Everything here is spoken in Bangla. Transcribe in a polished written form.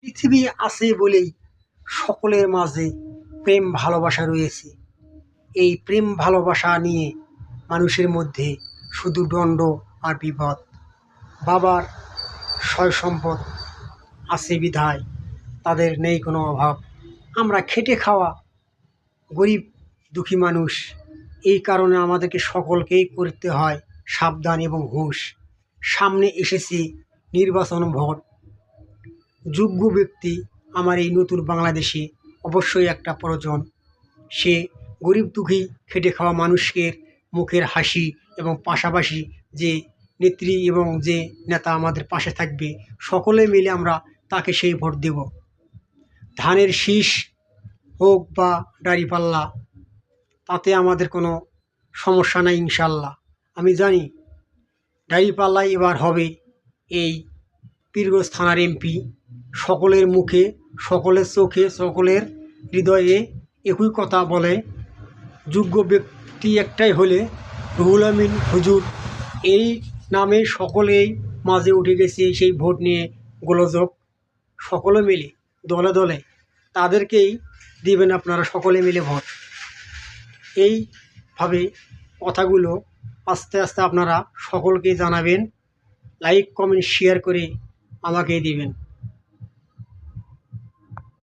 পৃথিবী আছে বলেই সকলের মাঝে প্রেম ভালোবাসা রয়েছে। এই প্রেম ভালোবাসা নিয়ে মানুষের মধ্যে শুধু দ্বন্দ্ব আর বিপদ। বাবার সয় সম্পদ আছে বিধায় তাদের নেই কোনো অভাব। আমরা খেটে খাওয়া গরিব দুঃখী মানুষ। এই কারণে আমাদেরকে সকলকেই করতে হয় সাবধান এবং হুঁশ। সামনে এসেছে নির্বাচন, ভোট। যোগ্য ব্যক্তি আমার এই নতুন বাংলাদেশে অবশ্যই একটা প্রয়োজন। সে গরিব দুঃখী খেটে খাওয়া মানুষকে মুখের হাসি এবং পাশাপাশি যে নেত্রী এবং যে নেতা আমাদের পাশে থাকবে, সকলে মিলে আমরা তাকে সেই ভোট দেব। ধানের শীষ হোক বা দাঁড়িপাল্লা, তাতে আমাদের কোনো সমস্যা নাই ইনশাল্লাহ। আমি জানি দাঁড়িপাল্লাই এবার হবে এই পীরগঞ্জ থানার এমপি। সকলের মুখে, সকলের চোখে, সকলের হৃদয়ে একই কথা বলে। যোগ্য ব্যক্তি একটাই হলে রুহুল আমিন হুজুর। এই নামে সকলেই মাঝে উঠে গেছে সেই ভোট নিয়ে গোলযোগ। সকলে মিলে দলে দলে তাদেরকেই দিবেন আপনারা সকলে মিলে ভোট। এইভাবে কথাগুলো আস্তে আস্তে আপনারা সকলকে জানাবেন। লাইক কমেন্ট শেয়ার করে আমাকে দিবেন।